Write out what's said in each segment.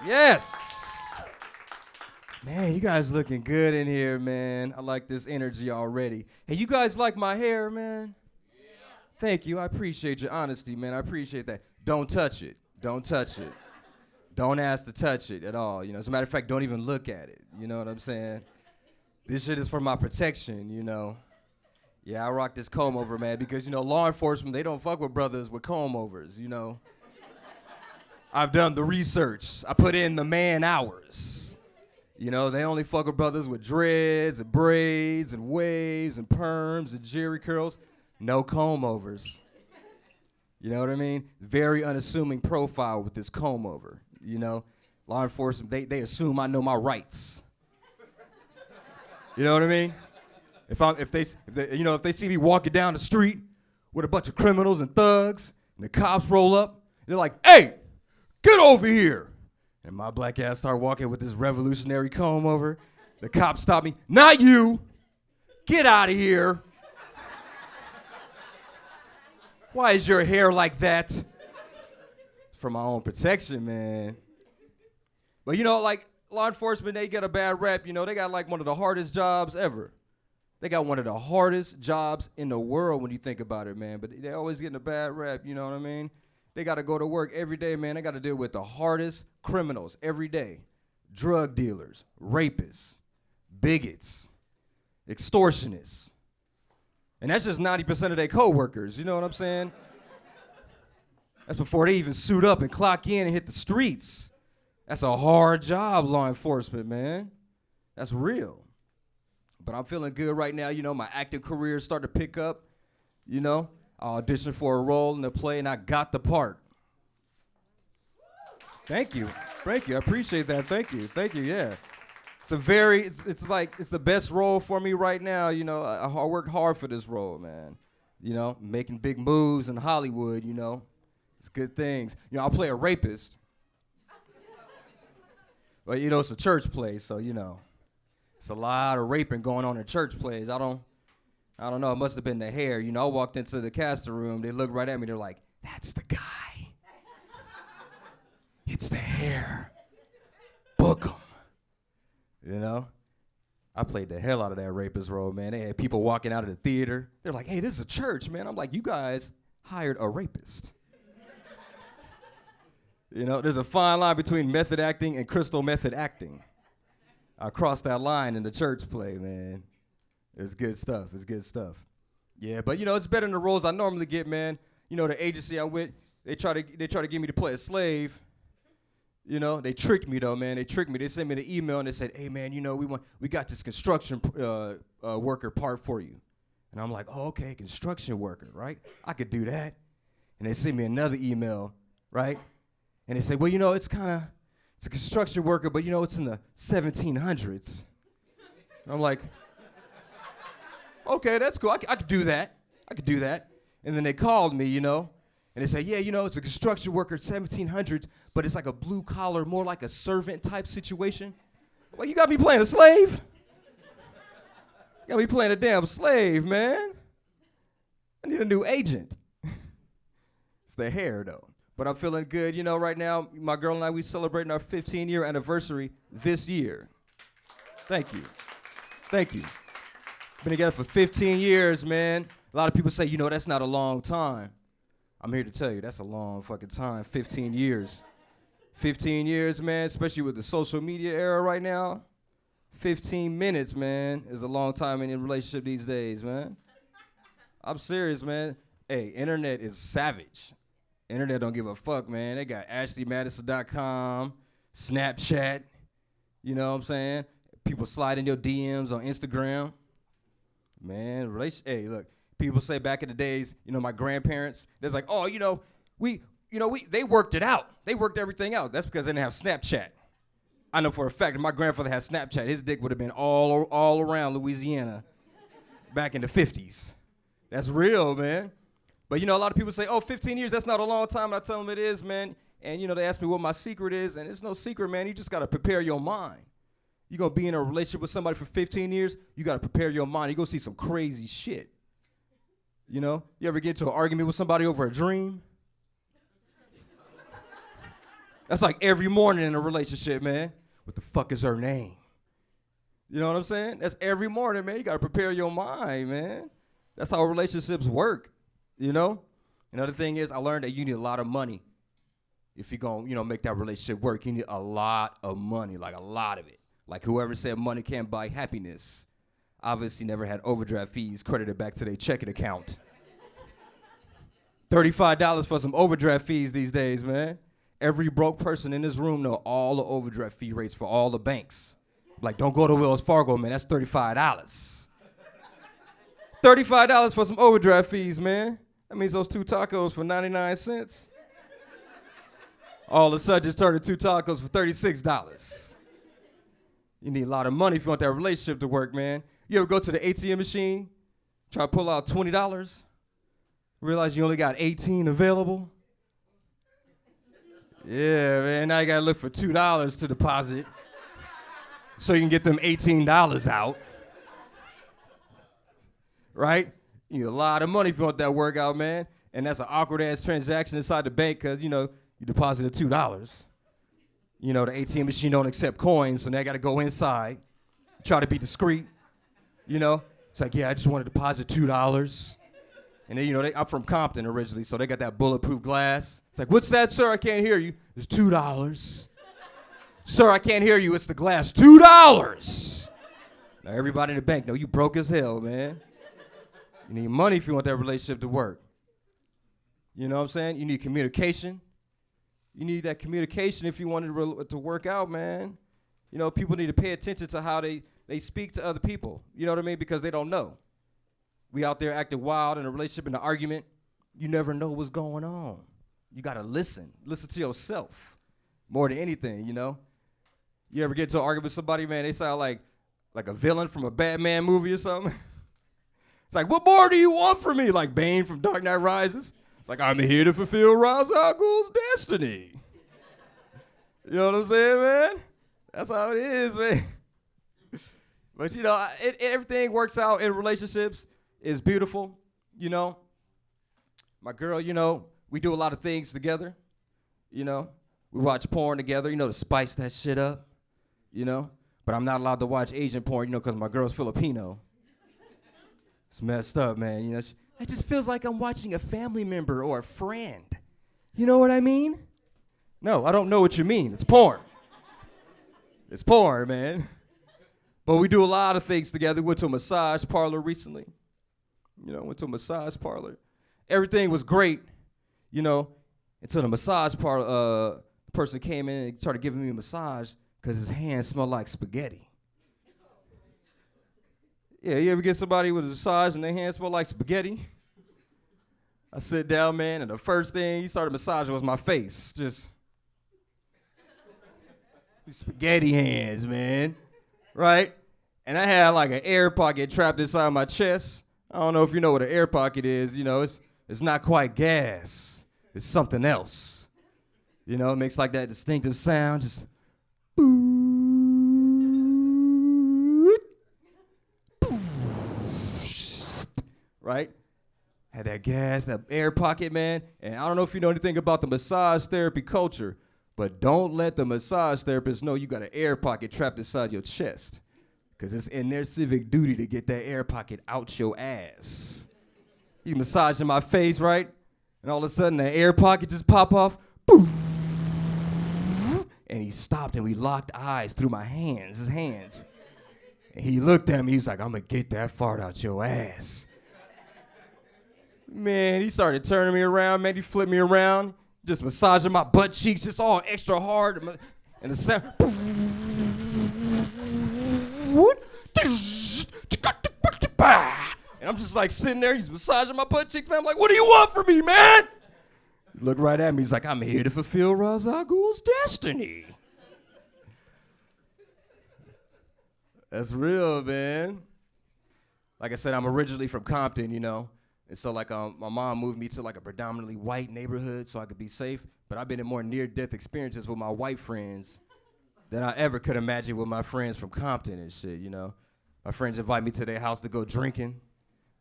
Yes. Man, you guys looking good in here, man. I like this energy already. Hey, you guys like my hair, man? Yeah. Thank you. I appreciate your honesty, man. I appreciate that. Don't touch it. Don't touch it. Don't ask to touch it at all. You know, as a matter of fact, don't even look at it. You know what I'm saying? This shit is for my protection, you know. Yeah, I rock this comb over, man, because, you know, law enforcement, they don't fuck with brothers with comb overs, you know. I've done the research. I put in the man hours. You know, they only fuck with brothers with dreads and braids and waves and perms and jerry curls. No comb overs. You know what I mean? Very unassuming profile with this comb over, you know. Law enforcement, they assume I know my rights. You know what I mean? If they see me walking down the street with a bunch of criminals and thugs, and the cops roll up, they're like, "Hey, get over here!" And my black ass start walking with this revolutionary comb over. The cops stop me. "Not you! Get out of here! Why is your hair like that?" It's for my own protection, man. But you know, like, law enforcement, they get a bad rap, you know. They got like one of the hardest jobs ever. They got one of the hardest jobs in the world when you think about it, man. But they always getting a bad rap, you know what I mean? They got to go to work every day, man. They got to deal with the hardest criminals every day. Drug dealers, rapists, bigots, extortionists. And that's just 90% of their coworkers, you know what I'm saying? That's before they even suit up and clock in and hit the streets. That's a hard job, law enforcement, man. That's real. But I'm feeling good right now. You know, my acting career started to pick up. You know, I auditioned for a role in the play, and I got the part. Thank you. Thank you. I appreciate that. Thank you. Thank you, yeah. It's the best role for me right now. You know, I worked hard for this role, man. You know, making big moves in Hollywood, you know. It's good things. You know, I'll play a rapist. But, you know, it's a church play, so, you know, it's a lot of raping going on in church plays. I don't know. It must have been the hair. You know, I walked into the casting room. They looked right at me. They're like, "That's the guy. It's the hair. Book him." You know? I played the hell out of that rapist role, man. They had people walking out of the theater. They're like, "Hey, this is a church, man." I'm like, "You guys hired a rapist." You know, there's a fine line between method acting and crystal method acting. I crossed that line in the church play, man. It's good stuff. It's good stuff. Yeah, but you know, it's better than the roles I normally get, man. You know, the agency I'm with, they try to get me to play a slave. You know, they tricked me though, man. They tricked me. They sent me the email and they said, "Hey, man, you know, we got this construction worker part for you." And I'm like, "Oh, okay, construction worker, right? I could do that." And they sent me another email, right? And they say, "Well, you know, it's a construction worker, but you know, it's in the 1700s. And I'm like, "Okay, that's cool. I could do that. I could do that." And then they called me, you know, and they say, "Yeah, you know, it's a construction worker, 1700s, but it's like a blue collar, more like a servant type situation." Well, you got me playing a slave? You got me playing a damn slave, man. I need a new agent. It's the hair, though. But I'm feeling good, you know, right now. My girl and I, we celebrating our 15-year anniversary this year. Thank you. Thank you. Been together for 15 years, man. A lot of people say, you know, that's not a long time. I'm here to tell you, that's a long fucking time, 15 years. 15 years, man, especially with the social media era right now. 15 minutes, man, is a long time in a relationship these days, man. I'm serious, man. Hey, internet is savage. Internet don't give a fuck, man. They got AshleyMadison.com, Snapchat, you know what I'm saying? People slide in your DMs on Instagram. Man, hey, look, people say back in the days, you know, my grandparents, they're like, "Oh, you know, they worked it out. They worked everything out." That's because they didn't have Snapchat. I know for a fact if my grandfather had Snapchat, his dick would have been all around Louisiana back in the 50s. That's real, man. But, you know, a lot of people say, "Oh, 15 years, that's not a long time." And I tell them it is, man. And, you know, they ask me what my secret is. And it's no secret, man. You just got to prepare your mind. You're going to be in a relationship with somebody for 15 years, you got to prepare your mind. You're going to see some crazy shit. You know? You ever get into an argument with somebody over a dream? That's like every morning in a relationship, man. What the fuck is her name? You know what I'm saying? That's every morning, man. You got to prepare your mind, man. That's how relationships work, you know? Another thing is I learned that you need a lot of money if you're going to, make that relationship work. You need a lot of money, like a lot of it. Like whoever said money can't buy happiness obviously never had overdraft fees credited back to their checking account. $35 for some overdraft fees these days, man. Every broke person in this room know all the overdraft fee rates for all the banks. Like, don't go to Wells Fargo, man. That's $35. $35 for some overdraft fees, man. That means those 2 tacos for 99 cents. All of a sudden, just turned to 2 tacos for $36. You need a lot of money if you want that relationship to work, man. You ever go to the ATM machine, try to pull out $20, realize you only got 18 available? Yeah, man, now you gotta look for $2 to deposit so you can get them $18 out. Right? You need a lot of money if you want that workout, man. And that's an awkward-ass transaction inside the bank because, you deposited $2. The ATM machine don't accept coins, so now you got to go inside, try to be discreet. It's like, yeah, I just want to deposit $2. And then, I'm from Compton originally, so they got that bulletproof glass. It's like, what's that, sir? I can't hear you. It's $2. Sir, I can't hear you. It's the glass. $2. Now, everybody in the bank know you broke as hell, man. You need money if you want that relationship to work. You know what I'm saying? You need communication. You need that communication if you want it to work out, man. People need to pay attention to how they speak to other people. You know what I mean? Because they don't know. We out there acting wild in a relationship, in an argument. You never know what's going on. You got to listen. Listen to yourself more than anything, You ever get to an argument with somebody, man, they sound like a villain from a Batman movie or something? It's like, what more do you want from me? Like Bane from Dark Knight Rises. It's like, I'm here to fulfill Ra's al Ghul's destiny. You know what I'm saying, man? That's how it is, man. But, everything works out in relationships. It's beautiful, My girl, we do a lot of things together, We watch porn together, to spice that shit up, But I'm not allowed to watch Asian porn, because my girl's Filipino. It's messed up, man. It just feels like I'm watching a family member or a friend. You know what I mean? No, I don't know what you mean. It's porn. It's porn, man. But we do a lot of things together. We went to a massage parlor recently. Went to a massage parlor. Everything was great, until the massage parlor person came in and started giving me a massage because his hands smelled like spaghetti. Yeah, you ever get somebody with a massage and their hands smell like spaghetti? I sit down, man, and the first thing he started massaging was my face. Just spaghetti hands, man. Right? And I had like an air pocket trapped inside my chest. I don't know if you know what an air pocket is. It's not quite gas. It's something else. It makes like that distinctive sound. Just right? Had that gas, that air pocket, man. And I don't know if you know anything about the massage therapy culture, but don't let the massage therapist know you got an air pocket trapped inside your chest, because it's in their civic duty to get that air pocket out your ass. He's massaging my face, right? And all of a sudden, the air pocket just pop off. And he stopped, and we locked eyes through his hands. And he looked at me. He was like, I'm going to get that fart out your ass. Man, he started turning me around. Man, he flipped me around, just massaging my butt cheeks, just all extra hard. And the sound. And I'm just like sitting there. He's massaging my butt cheeks, man. I'm like, what do you want from me, man? He looked right at me. He's like, I'm here to fulfill Ra's al Ghul's destiny. That's real, man. Like I said, I'm originally from Compton, And so, my mom moved me to, a predominantly white neighborhood so I could be safe. But I've been in more near-death experiences with my white friends than I ever could imagine with my friends from Compton and shit, My friends invite me to their house to go drinking.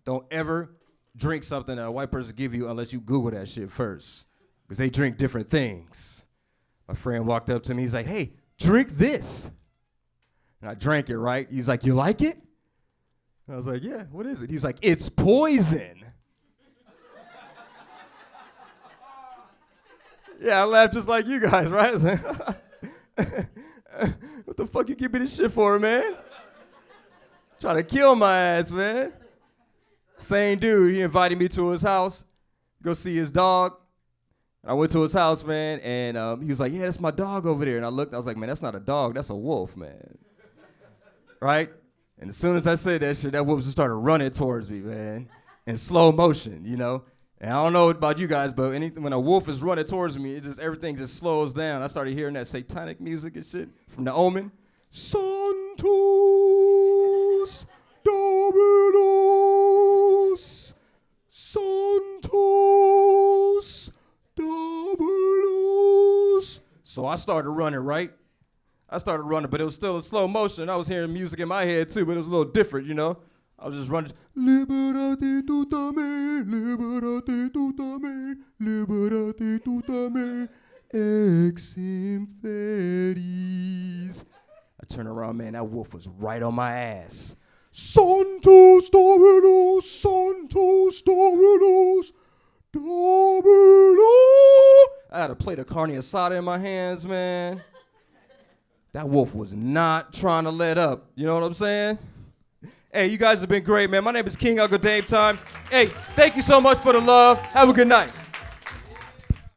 Don't ever drink something that a white person give you unless you Google that shit first, because they drink different things. My friend walked up to me. He's like, hey, drink this. And I drank it, right? He's like, you like it? And I was like, yeah, what is it? He's like, it's poison. Yeah, I laughed just like you guys, right? What the fuck you give me this shit for, man? Trying to kill my ass, man. Same dude, he invited me to his house, go see his dog. I went to his house, man, and he was like, yeah, that's my dog over there. And I looked, I was like, man, that's not a dog, that's a wolf, man. Right? And as soon as I said that shit, that wolf just started running towards me, man, in slow motion, you know? And I don't know about you guys, but when a wolf is running towards me, everything just slows down. I started hearing that satanic music and shit from The Omen. Santos Dominus, Santos Dominus. So I started running, right? I started running, but it was still in slow motion. I was hearing music in my head too, but it was a little different, you know? I was just running. Liberate tutame, liberate tutame, liberate tutame, ex inferis. I turned around, man, that wolf was right on my ass. Santos Dominus, Santos Dominus, Dominus. I had a plate of carne asada in my hands, man. That wolf was not trying to let up. You know what I'm saying? Hey, you guys have been great, man. My name is King Uncle Dametime. Hey, thank you so much for the love. Have a good night.